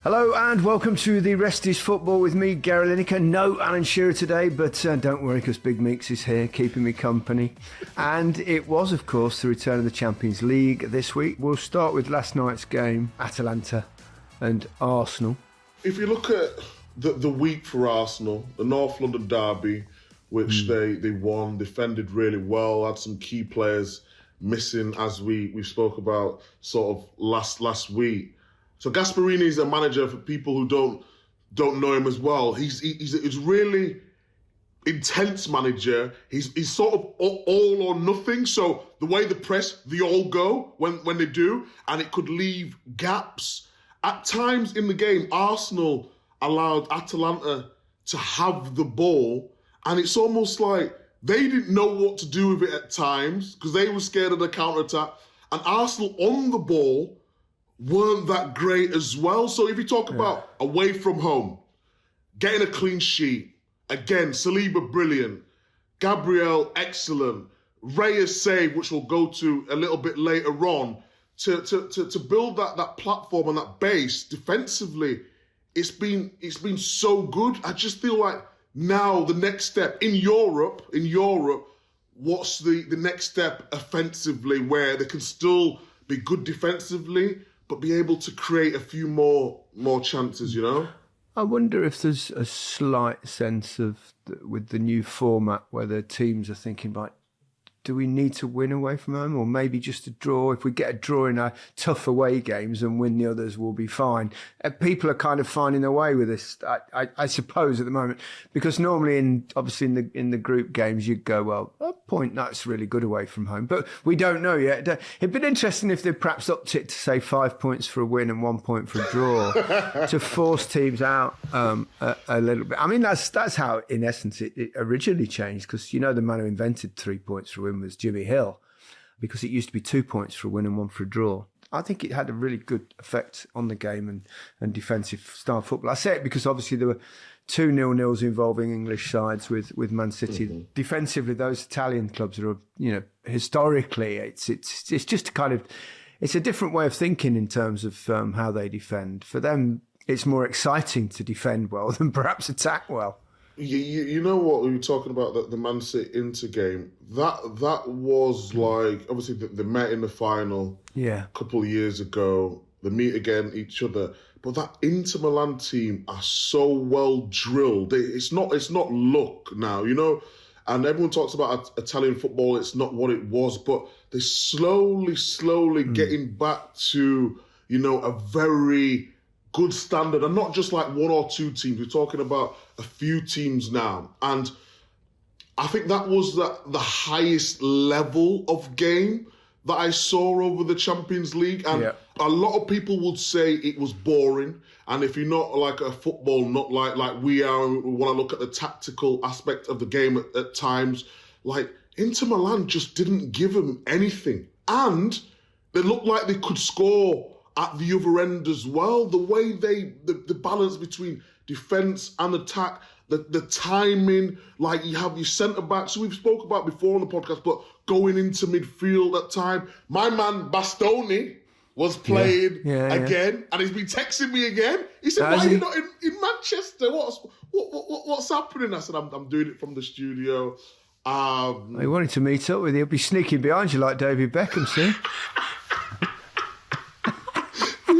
Hello and welcome to the Rest is Football with me, Gary Lineker. No Alan Shearer today, but don't worry because Big Meeks is here keeping me company. And it was, of course, the return of the Champions League this week. We'll start with last night's game, Atalanta and Arsenal. If you look at the week for Arsenal, the North London derby, which they won, defended really well, had some key players missing as we spoke about sort of last week. So Gasperini is a manager for people who don't know him as well. He's a really intense manager. He's sort of all or nothing. So the way they press, they all go when they do, and it could leave gaps. At times in the game, Arsenal allowed Atalanta to have the ball, and it's almost like they didn't know what to do with it at times because they were scared of the counter-attack. And Arsenal on the ball weren't that great as well. So if you talk about away from home, getting a clean sheet, again, Saliba brilliant, Gabriel excellent, Raya's save, which we'll go to a little bit later on, to build that platform and that base defensively, it's been so good. I just feel like now the next step in Europe, what's the next step offensively where they can still be good defensively but be able to create a few more chances, you know? I wonder if there's a slight sense of, with the new format, where the teams are thinking, like, do we need to win away from home or maybe just a draw? If we get a draw in our tough away games and win the others, we'll be fine. People are kind of finding their way with this, I suppose, at the moment, because normally in the group games, you'd go, well, a point, that's really good away from home. But we don't know yet. It'd been interesting if they perhaps upped it to, say, 5 points for a win and 1 point for a draw to force teams out a little bit. I mean, that's how, in essence, it originally changed, because, you know, the man who invented 3 points for a win was Jimmy Hill, because it used to be 2 points for a win and 1 for a draw. I think it had a really good effect on the game and defensive style football. I say it because obviously there were 2 0-0s involving English sides with Man City. Mm-hmm. Defensively, those Italian clubs are, you know, historically, it's just kind of, it's a different way of thinking in terms of how they defend. For them, it's more exciting to defend well than perhaps attack well. You know what we were talking about, the Man City Inter game? That was like, obviously they met in the final a couple of years ago. They meet again each other. But that Inter Milan team are so well drilled. It's not luck now, you know? And everyone talks about Italian football, it's not what it was. But they're slowly getting back to, you know, a very good standard, and not just like 1 or 2 teams. We're talking about a few teams now, and I think that was the highest level of game that I saw over the Champions League. And a lot of people would say it was boring. And if you're not like a football nut like we are, and we want to look at the tactical aspect of the game at times, like Inter Milan just didn't give them anything, and they looked like they could score at the other end as well. The way the balance between defence and attack, the timing, like you have your centre-backs, so we've spoke about before on the podcast, but going into midfield at time. My man Bastoni was playing again, and he's been texting me again. He said, why are you not in Manchester? What's happening? I said, I'm doing it from the studio. He wanted to meet up with you. He'll be sneaking behind you like David Beckham, see?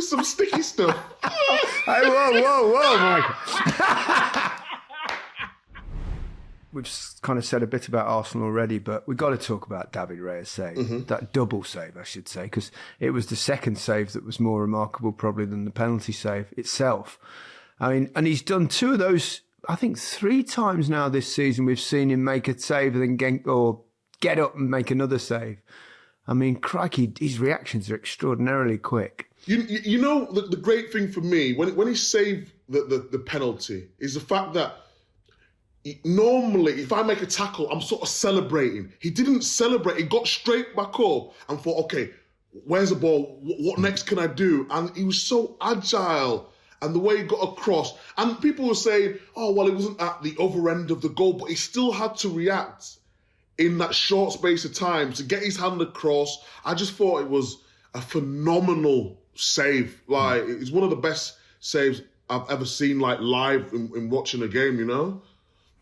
Some sticky stuff. Hey, whoa, Micah. We've kind of said a bit about Arsenal already, but we've got to talk about David Raya's save. That double save, I should say, because it was the second save that was more remarkable probably than the penalty save itself. I mean, and he's done 2 of those, I think 3 times now this season we've seen him make a save and then get up and make another save. I mean, crikey, his reactions are extraordinarily quick. You know, the great thing for me, when he saved the penalty, is the fact that normally, if I make a tackle, I'm sort of celebrating. He didn't celebrate. He got straight back up and thought, okay, where's the ball? What next can I do? And he was so agile, and the way he got across. And people were saying, oh, well, it wasn't at the other end of the goal, but he still had to react in that short space of time to get his hand across. I just thought it was a phenomenal save. Like, it's one of the best saves I've ever seen like live in watching a game, you know?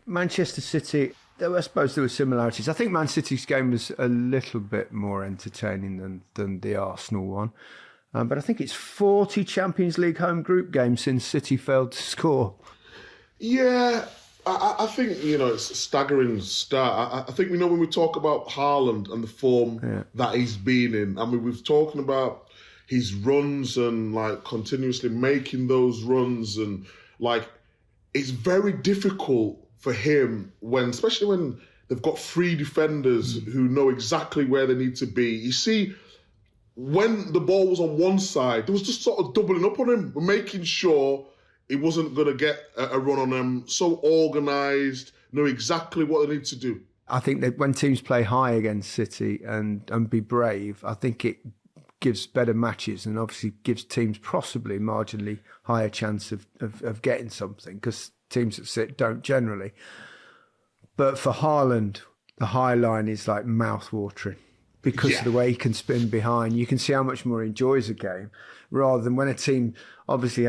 Manchester City, I suppose there were similarities. I think Man City's game was a little bit more entertaining than the Arsenal one. But I think it's 40 Champions League home group games since City failed to score. Yeah, I think, it's a staggering start. I think, when we talk about Haaland and the form that he's been in, I mean, we've talking about his runs and, like, continuously making those runs and, like, it's very difficult for him especially when they've got three defenders who know exactly where they need to be. You see, when the ball was on one side, there was just sort of doubling up on him, making sure he wasn't going to get a run on them. So organised, know exactly what they need to do. I think that when teams play high against City and be brave, I think it gives better matches and obviously gives teams possibly marginally higher chance of getting something, because teams that sit don't generally. But for Haaland, the high line is like mouth-watering because of the way he can spin behind. You can see how much more he enjoys a game, rather than when a team obviously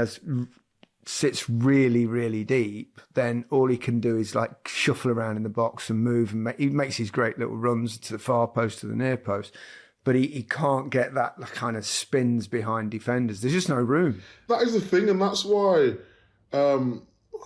sits really, really deep, then all he can do is like shuffle around in the box and move. And he makes these great little runs to the far post, to the near post. But he can't get that kind of spins behind defenders. There's just no room. That is the thing, and that's why I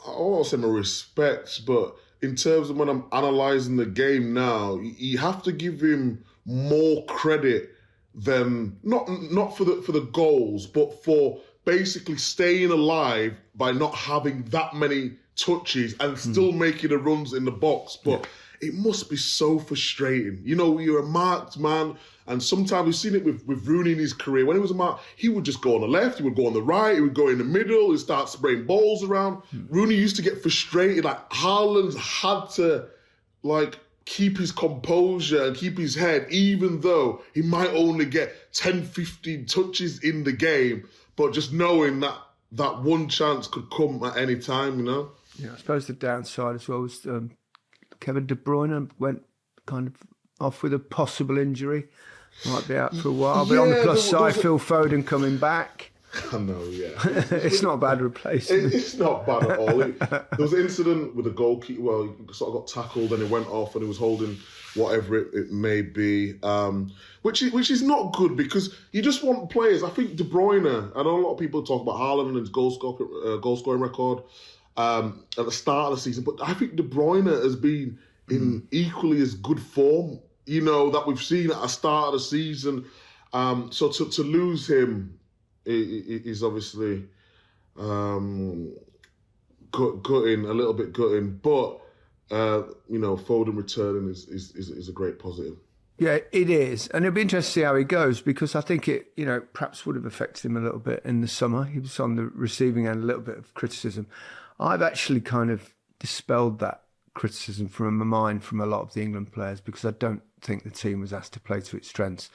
won't say my respect, but in terms of when I'm analysing the game now, you have to give him more credit than not for the goals, but for basically staying alive by not having that many touches and still making the runs in the box. But it must be so frustrating. You're a marked man, and sometimes we've seen it with Rooney in his career. When he was a mark, he would just go on the left, he would go on the right, he would go in the middle, he'd start spraying balls around. Rooney used to get frustrated. Like, Haaland had to, like, keep his composure and keep his head, even though he might only get 10, 15 touches in the game, but just knowing that one chance could come at any time, Yeah, I suppose the downside as well was Kevin De Bruyne went kind of off with a possible injury. Might be out for a while. But on the plus side, Phil Foden coming back. I know, yeah. It's not a bad replacement. It's not bad at all. There was an incident with a goalkeeper. Well, he sort of got tackled and he went off and he was holding whatever it may be, which is not good, because you just want players. I think De Bruyne, I know a lot of people talk about Haaland and his goal scoring record at the start of the season, but I think De Bruyne has been in equally as good form, that we've seen at the start of the season. So to lose him is obviously gutting, a little bit gutting, but Foden returning is a great positive. Yeah, it is. And it'll be interesting to see how he goes, because I think it, perhaps would have affected him a little bit in the summer. He was on the receiving end, a little bit of criticism. I've actually kind of dispelled that criticism from my mind from a lot of the England players, because I don't think the team was asked to play to its strengths.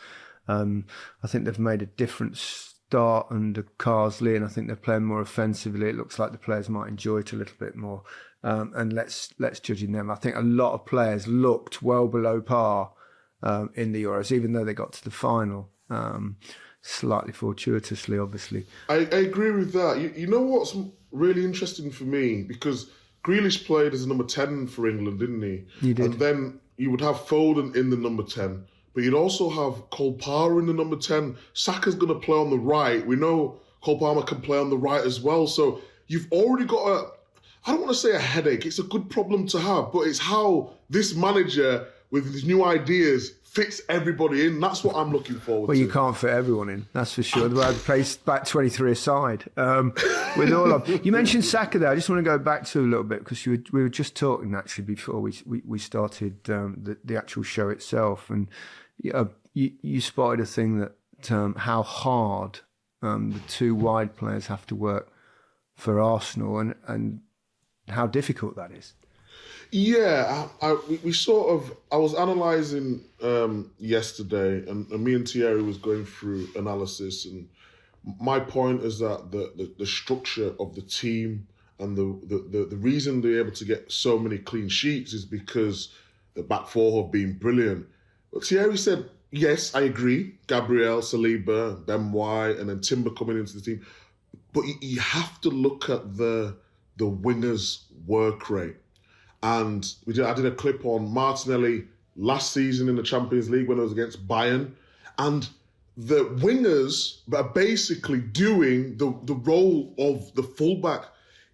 I think they've made a different start under Carsley, and I think they're playing more offensively. It looks like the players might enjoy it a little bit more. And let's judge in them. I think a lot of players looked well below par in the Euros, even though they got to the final, slightly fortuitously, obviously. I agree with that. You know what's really interesting for me, because Grealish played as a number 10 for England, didn't he? He did. And then you would have Foden in the number 10, but you'd also have Cole Palmer in the number 10. Saka's going to play on the right. We know Cole Palmer can play on the right as well. So you've already got I don't want to say a headache. It's a good problem to have, but it's how this manager with his new ideas fits everybody in. That's what I'm looking forward to. Well, you can't fit everyone in, that's for sure. The way I'd play back 23 aside. With all of you mentioned Saka there. I just want to go back to a little bit, because we were just talking actually before we started the actual show itself, and you spotted a thing that how hard the two wide players have to work for Arsenal, and how difficult that is. Yeah, we sort of. I was analysing yesterday, and me and Thierry was going through analysis, and my point is that the structure of the team and the reason they're able to get so many clean sheets is because the back four have been brilliant. But Thierry said, yes, I agree. Gabriel, Saliba, Ben White, and then Timber coming into the team. but you have to look at the wingers' work rate. And I did a clip on Martinelli last season in the Champions League when it was against Bayern. And the wingers are basically doing the role of the fullback.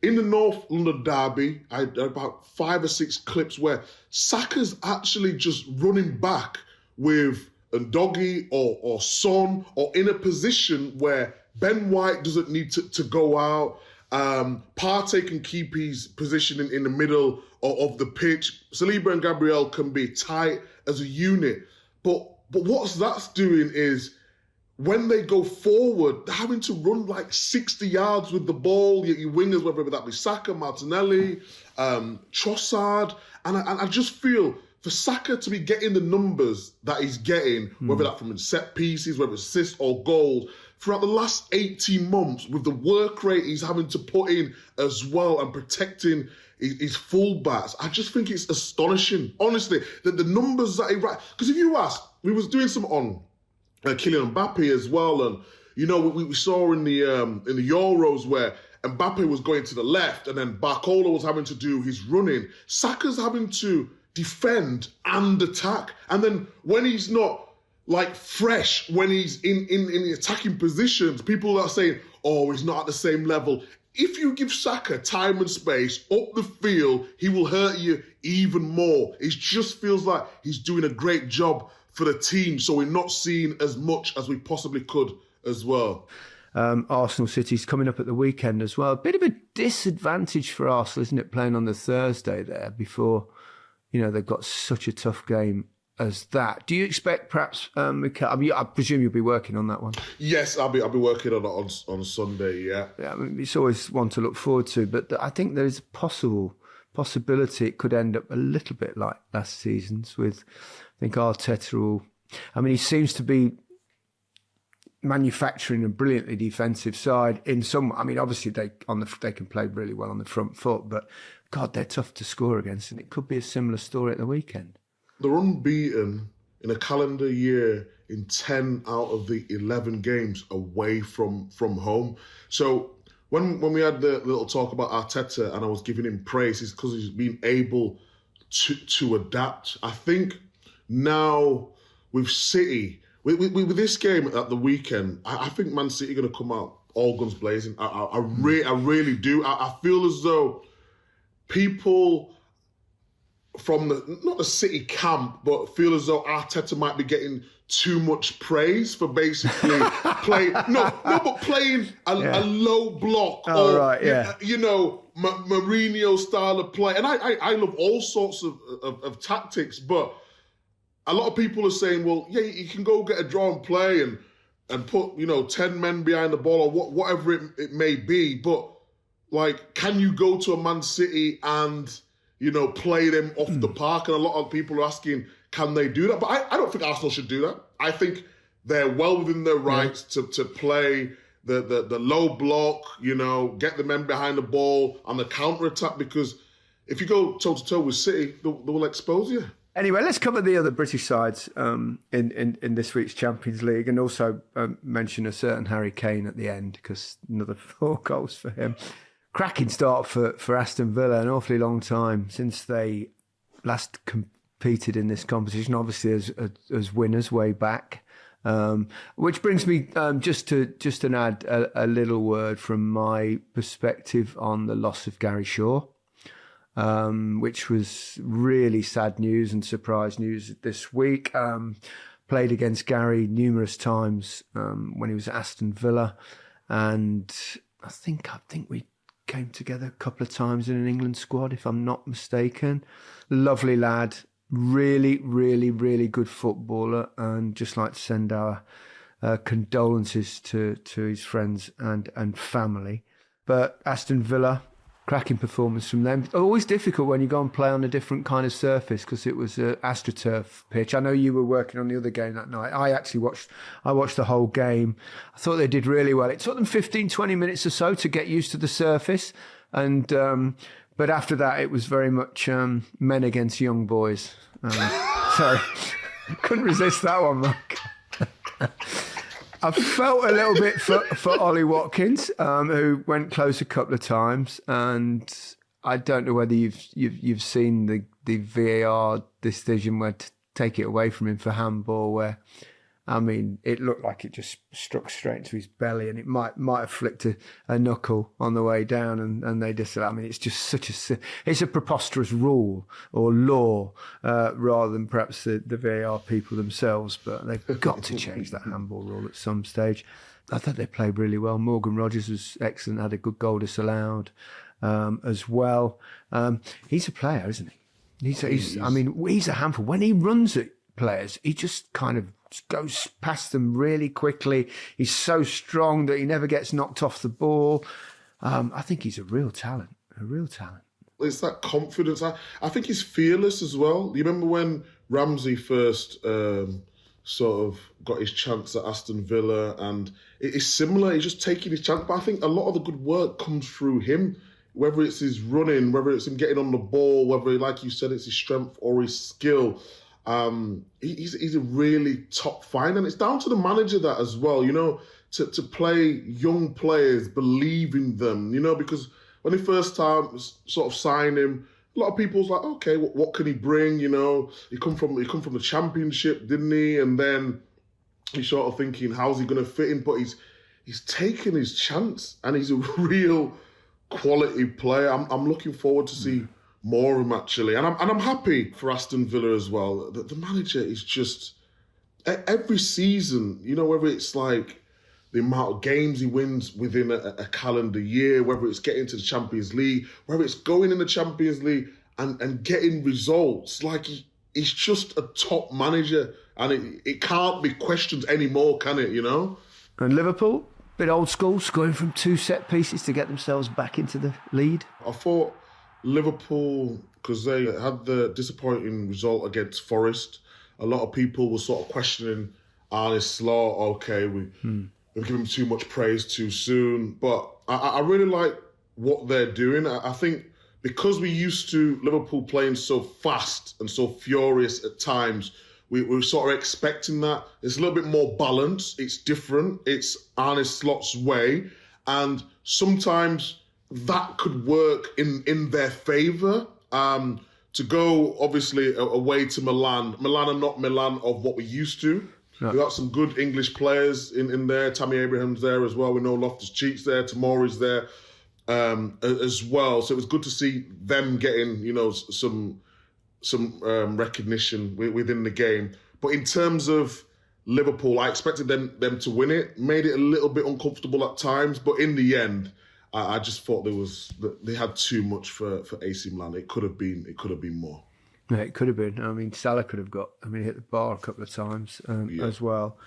In the North London derby, I had about 5 or 6 clips where Saka's actually just running back with Ndogi or Son, or in a position where Ben White doesn't need to go out. Partey can keep his position in the middle of the pitch. Saliba and Gabriel can be tight as a unit. But what that's doing is, when they go forward, they're having to run like 60 yards with the ball. Your wingers, whether that be Saka, Martinelli, Trossard. And I just feel for Saka to be getting the numbers that he's getting, whether that from set pieces, whether it's assists or goals, throughout the last 18 months, with the work rate he's having to put in as well and protecting his fullbacks, I just think it's astonishing. Honestly, that the numbers that he writes. Because if you ask, we was doing some on Kylian Mbappe as well, and we saw in the Euros where Mbappe was going to the left and then Barcola was having to do his running. Saka's having to defend and attack, and then when he's not like fresh, when he's in the attacking positions, people are saying, oh, he's not at the same level. If you give Saka time and space up the field, he will hurt you even more. It just feels like he's doing a great job for the team, so we're not seeing as much as we possibly could as well. Arsenal City's coming up at the weekend as well. A bit of a disadvantage for Arsenal, isn't it, playing on the Thursday there before, they've got such a tough game as that. Do you expect perhaps, Micah, I presume you'll be working on that one? Yes, I'll be working on it on Sunday, yeah. Yeah, it's always one to look forward to, but I think there is a possibility it could end up a little bit like last season's with, I think Arteta he seems to be manufacturing a brilliantly defensive side in some. Obviously they can play really well on the front foot, but God, they're tough to score against, and it could be a similar story at the weekend. They're unbeaten in a calendar year in 10 out of the 11 games away from home. So when we had the little talk about Arteta and I was giving him praise, it's because he's been able to adapt. I think now with City, with this game at the weekend, I think Man City are going to come out all guns blazing. I really do. I feel as though people from not the City camp, but feel as though Arteta might be getting too much praise for basically playing a low block, Mourinho style of play. And I love all sorts of tactics, but a lot of people are saying, well, yeah, you can go get a draw and play and put 10 men behind the ball or whatever it may be, but like, can you go to a Man City and play them off the park? And a lot of people are asking, can they do that? But I don't think Arsenal should do that. I think they're well within their rights to play the low block, get the men behind the ball on the counter-attack, because if you go toe-to-toe with City, they will expose you. Anyway, let's cover the other British sides in this week's Champions League, and also mention a certain Harry Kane at the end, because another 4 goals for him. Cracking start for Aston Villa, an awfully long time since they last competed in this competition, obviously as winners way back. Which brings me just to add a little word from my perspective on the loss of Gary Shaw, which was really sad news and surprise news this week. Played against Gary numerous times when he was at Aston Villa, and I think we came together a couple of times in an England squad, if I'm not mistaken. Lovely lad, really, really, really good footballer, and just like to send our condolences to his friends and family. But Aston Villa, cracking performance from them. Always difficult when you go and play on a different kind of surface, because it was an AstroTurf pitch. I know you were working on the other game that night. I watched the whole game. I thought they did really well. It took them 15, 20 minutes or so to get used to the surface. And but after that, it was very much men against young boys. Sorry, couldn't resist that one, Mark. I felt a little bit for Ollie Watkins, who went close a couple of times, and I don't know whether you've seen the VAR decision where to take it away from him for handball, where I mean it looked like it just struck straight into his belly, and it might have flicked a knuckle on the way down, and they just said, I mean, it's just it's a preposterous rule or law rather than perhaps the VAR people themselves, but they've got to change that handball rule at some stage. I thought they played really well. Morgan Rogers was excellent, had a good goal disallowed as well. He's a player, isn't he? He's a handful. When he runs at players, he just kind of goes past them really quickly. He's so strong that he never gets knocked off the ball. I think he's a real talent. It's that confidence. I think he's fearless as well. You remember when Ramsey first sort of got his chance at Aston Villa, and it's similar. He's just taking his chance. But I think a lot of the good work comes through him, whether it's his running, whether it's him getting on the ball, whether, like you said, it's his strength or his skill. He's a really top find, and it's down to the manager that as well, you know, to play young players, believe in them, you know, because when they first time sort of signed him, a lot of people was like, okay, what can he bring? You know, he come from the Championship, didn't he? And then he's sort of thinking, how's he going to fit in? But he's taken his chance, and he's a real quality player. I'm looking forward to see more of him, actually. And I'm happy for Aston Villa as well. The manager is just, every season, you know, whether it's like the amount of games he wins within a calendar year, whether it's getting to the Champions League, whether it's going in the Champions League and getting results, like he's just a top manager, and it can't be questioned anymore, can it, you know? And Liverpool, bit old school, scoring from 2 set pieces to get themselves back into the lead. I thought Liverpool, because they had the disappointing result against Forest, a lot of people were sort of questioning Arne Slot. Okay, we've given him too much praise too soon. But I really like what they're doing. I think because we used to Liverpool playing so fast and so furious at times, we're sort of expecting that. It's a little bit more balanced. It's different. It's Arne Slot's way. And sometimes that could work in their favour. To go, obviously, away to Milan. Milan are not Milan of what we used to. No. We've got some good English players in there. Tammy Abraham's there as well. We know Loftus-Cheek's there. Tomori's there as well. So it was good to see them getting, you know, some recognition within the game. But in terms of Liverpool, I expected them to win it. Made it a little bit uncomfortable at times. But in the end, I just thought they had too much for AC Milan. It could have been more. Yeah, it could have been. I mean, Salah could have he hit the bar a couple of times as well.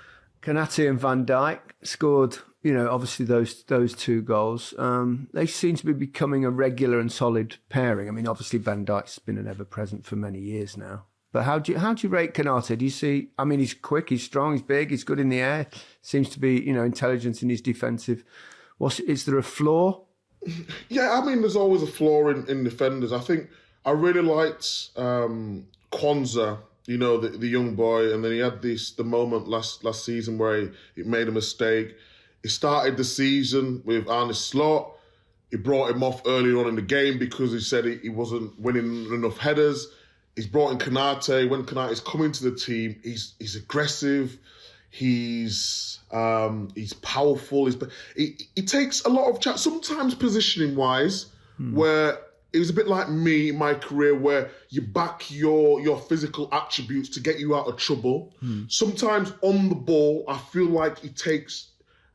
Konate and Van Dijk scored, you know, obviously those 2 goals. They seem to be becoming a regular and solid pairing. I mean, obviously Van Dijk's been an ever-present for many years now. But how do you rate Konate? Do you see, I mean, he's quick, he's strong, he's big, he's good in the air. Seems to be, you know, intelligent in his defensive. Is there a flaw? Yeah, I mean, there's always a flaw in defenders. I think I really liked Kwanzaa, you know, the young boy, and then he had the moment last season where he made a mistake. He started the season with Arne Slot. He brought him off earlier on in the game because he said he wasn't winning enough headers. He's brought in Konate. When Konate's coming to the team, he's aggressive. He's powerful. He takes a lot of chance, sometimes positioning wise, where it was a bit like me in my career, where you back your physical attributes to get you out of trouble. Sometimes on the ball, I feel like he takes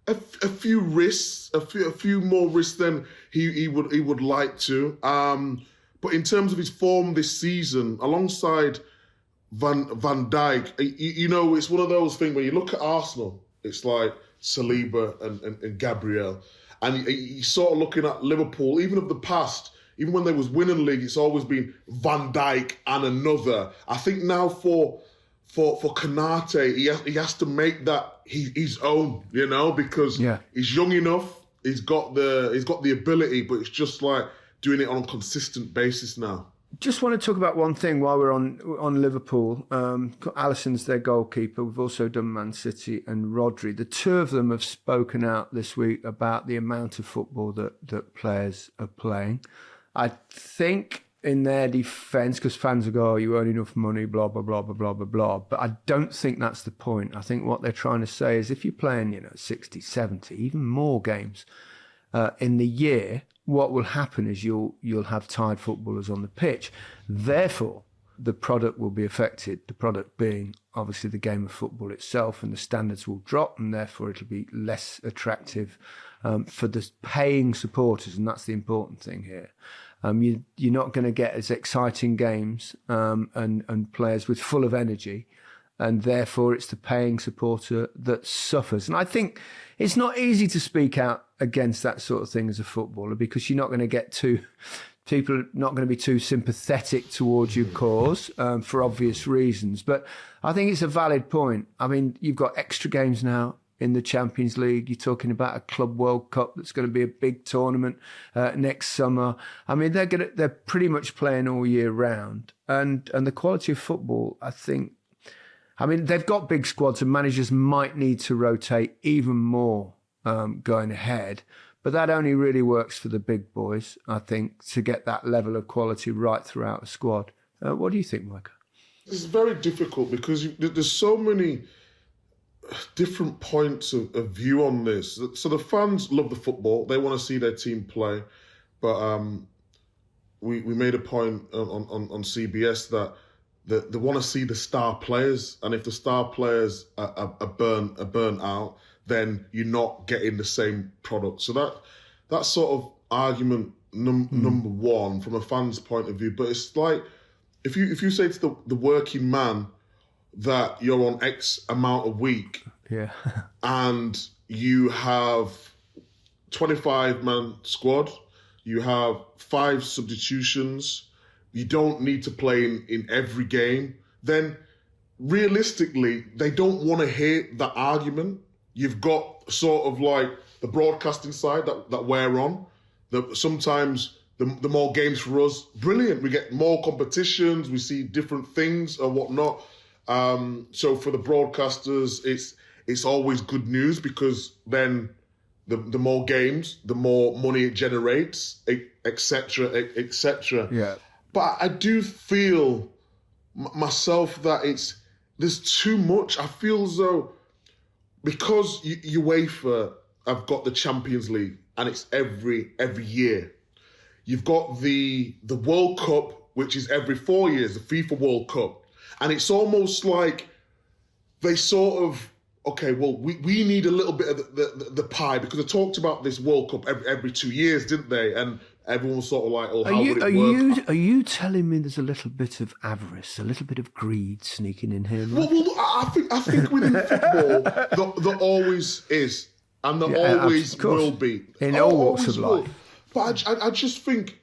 a few risks, a few more risks than he would like to. But in terms of his form this season, alongside Van Dijk, you know, it's one of those things where you look at Arsenal, it's like Saliba and Gabriel, and you're sort of looking at Liverpool, even of the past, even when they was winning the league, it's always been Van Dijk and another. I think now for Konate, he has to make that his own, you know, because he's young enough, he's got the ability, but it's just like doing it on a consistent basis now. Just want to talk about one thing while we're on Liverpool. Alisson's their goalkeeper. We've also done Man City and Rodri. The two of them have spoken out this week about the amount of football that players are playing. I think in their defence, because fans will go, oh, you earn enough money, blah, blah, blah, blah, blah, blah, blah. But I don't think that's the point. I think what they're trying to say is if you're playing, 60, 70, even more games in the year, what will happen is you'll have tired footballers on the pitch. Therefore, the product will be affected, the product being obviously the game of football itself, and the standards will drop, and therefore it'll be less attractive for the paying supporters, and that's the important thing here. You're not going to get as exciting games and players with full of energy, and therefore it's the paying supporter that suffers. And I think it's not easy to speak out against that sort of thing as a footballer, because you're not going to get people are not going to be too sympathetic towards your cause for obvious reasons. But I think it's a valid point. I mean, you've got extra games now in the Champions League. You're talking about a Club World Cup that's going to be a big tournament next summer. I mean, they're pretty much playing all year round, and the quality of football, I mean, they've got big squads, and managers might need to rotate even more going ahead. But that only really works for the big boys, I think, to get that level of quality right throughout a squad. What do you think, Micah? It's very difficult because there's so many different points of view on this. So the fans love the football. They want to see their team play. But we made a point on CBS that they want to see the star players. And if the star players are burnt out, then you're not getting the same product. So that's sort of argument number one from a fan's point of view. But it's like, if you say to the working man that you're on X amount a week, and you have 25-man squad, you have 5 substitutions, you don't need to play in every game, then realistically, they don't want to hear that argument. You've got sort of like the broadcasting side that we're on. Sometimes the more games for us, brilliant. We get more competitions, we see different things or whatnot. So for the broadcasters, it's always good news, because then the more games, the more money it generates, etc., etc. Yeah. But I do feel myself that there's too much. I feel as though, because UEFA have got the Champions League and it's every year. You've got the World Cup, which is every 4 years, the FIFA World Cup. And it's almost like they sort of, okay, well, we need a little bit of the pie, because they talked about this World Cup every 2 years, didn't they? And everyone was sort of like, oh, how would it work? Are you telling me there's a little bit of avarice, a little bit of greed sneaking in here? Well, I think within football, there always is, and there always will be. In all walks of life. But I just think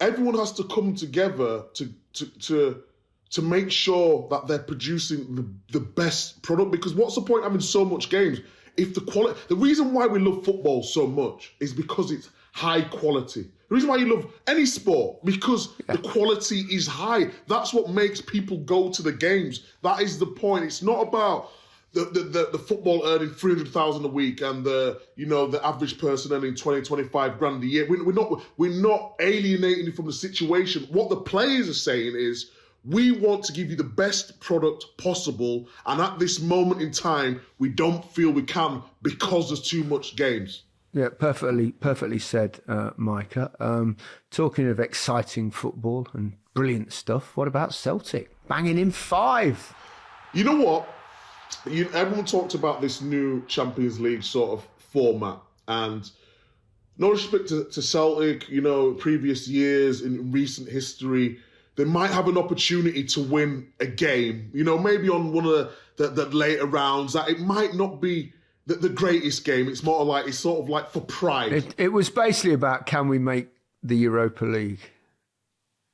everyone has to come together to make sure that they're producing the best product, because what's the point of having so much games if the reason why we love football so much is because it's high quality. The reason why you love any sport, because the quality is high. That's what makes people go to the games. That is the point. It's not about the football earning 300,000 a week and the average person earning 20, 25 grand a year. We're not alienating from the situation. What the players are saying is, we want to give you the best product possible, and at this moment in time, we don't feel we can because there's too much games. Yeah, perfectly said, Micah. Talking of exciting football and brilliant stuff, what about Celtic? Banging in 5. You know what? Everyone talked about this new Champions League sort of format, and no respect to Celtic, previous years, in recent history, they might have an opportunity to win a game, maybe on one of the later rounds, that it might not be the greatest game. It's more like, it's sort of like for pride. It was basically about, can we make the Europa League?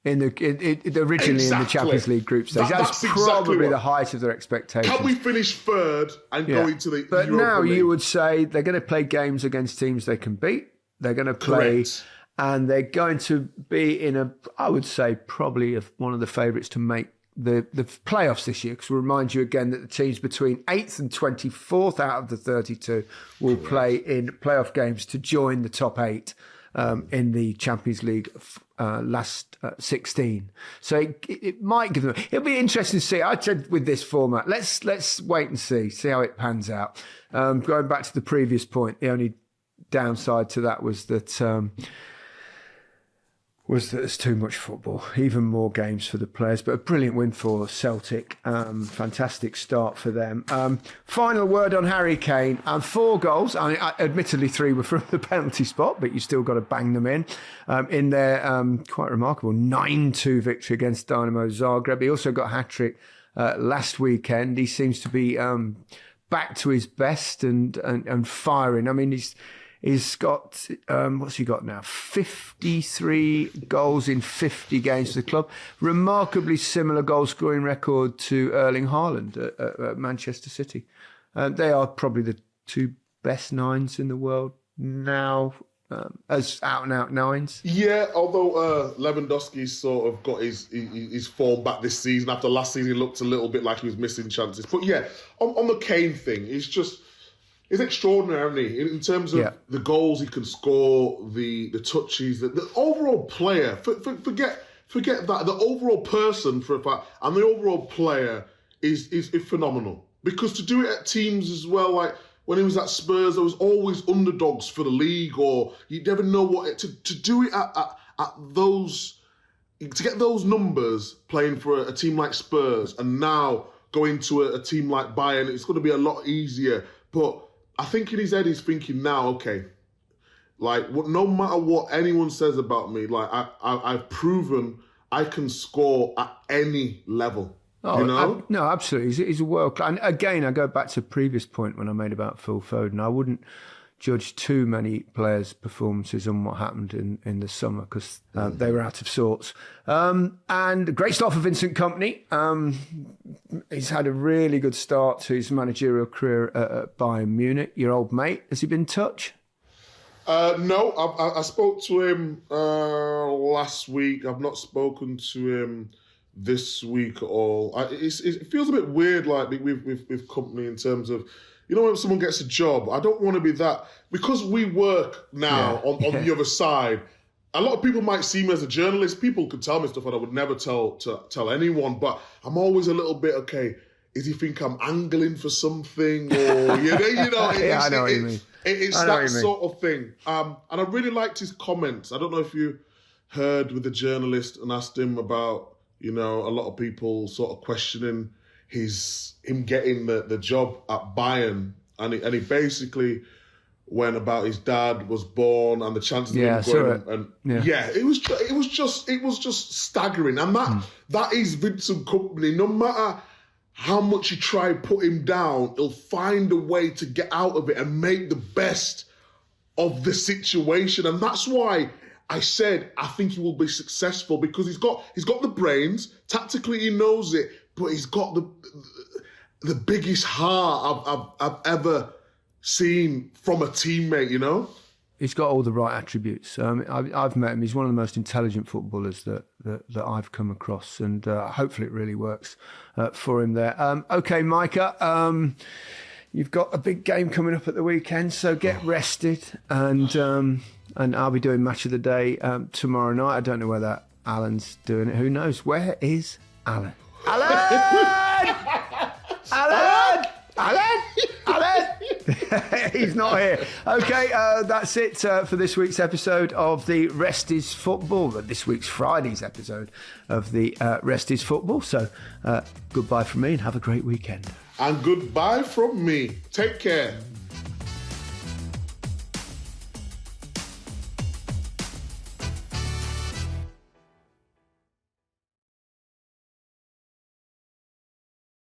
Originally in the Champions League group stage. That's probably the height of their expectations. Can we finish third and go into the But Europa now League? You would say they're going to play games against teams they can beat. They're going to play and they're going to be in I would say, probably one of the favourites to make the playoffs this year, because we'll remind you again that the teams between 8th and 24th out of the 32 will play in playoff games to join the top 8 in the Champions League last 16. So it might give them... It'll be interesting to see. I said with this format, let's wait and see how it pans out. Going back to the previous point, the only downside to that was that there's too much football, even more games for the players. But a brilliant win for Celtic. Fantastic start for them. Final word on Harry Kane. 4 goals. Admittedly, 3 were from the penalty spot, but you still got to bang them in their quite remarkable 9-2 victory against Dinamo Zagreb. He also got a hat-trick last weekend. He seems to be back to his best and firing. I mean, He's got, what's he got now? 53 goals in 50 games for the club. Remarkably similar goal-scoring record to Erling Haaland at Manchester City. They are probably the 2 best 9s in the world now, as out-and-out 9s. Yeah, although Lewandowski's sort of got his form back this season. After last season, he looked a little bit like he was missing chances. But yeah, on the Kane thing, it's extraordinary, isn't he? In terms of the goals he can score, the touches, the overall player. Forget that. The overall person, for a fact, and the overall player is phenomenal. Because to do it at teams as well, like when he was at Spurs, there was always underdogs for the league, or you never know what to do it at those, to get those numbers playing for a team like Spurs, and now going to a team like Bayern, it's going to be a lot easier. But I think in his head he's thinking now, okay, like no matter what anyone says about me, like I've proven I can score at any level. Oh, you know? No, absolutely. He's a world class. And again, I go back to a previous point when I made about Phil Foden. I wouldn't judge too many players' performances on what happened in the summer, because they were out of sorts. And great start for Vincent Kompany. He's had a really good start to his managerial career at Bayern Munich. Your old mate, has he been in touch? No, I spoke to him last week. I've not spoken to him this week at all. It feels a bit weird, like with Kompany, in terms of, you know, when someone gets a job, I don't want to be that, because we work now on the other side. A lot of people might see me as a journalist. People could tell me stuff that I would never tell anyone. But I'm always a little bit, okay, does he think I'm angling for something? Or, you know, I know what you mean. It's that sort of thing. And I really liked his comments. I don't know if you heard with the journalist and asked him about, you know, a lot of people sort of questioning him getting the job at Bayern, and he basically went about his dad was born and the chances of him going, it was just staggering, and that is Vincent Kompany. No matter how much you try to put him down, he'll find a way to get out of it and make the best of the situation, and that's why I said I think he will be successful, because he's got the brains. Tactically, he knows it. But he's got the biggest heart I've ever seen from a teammate, you know? He's got all the right attributes. I've met him. He's one of the most intelligent footballers that I've come across, and hopefully it really works for him there. Okay, Micah, you've got a big game coming up at the weekend, so get rested, and I'll be doing Match of the Day tomorrow night. I don't know whether Alan's doing it. Who knows? Where is Alan? Alan! Alan! Alan! Alan! He's not here. Okay, that's it for this week's episode of the Rest is Football. This week's Friday's episode of the Rest is Football. So goodbye from me and have a great weekend. And goodbye from me. Take care.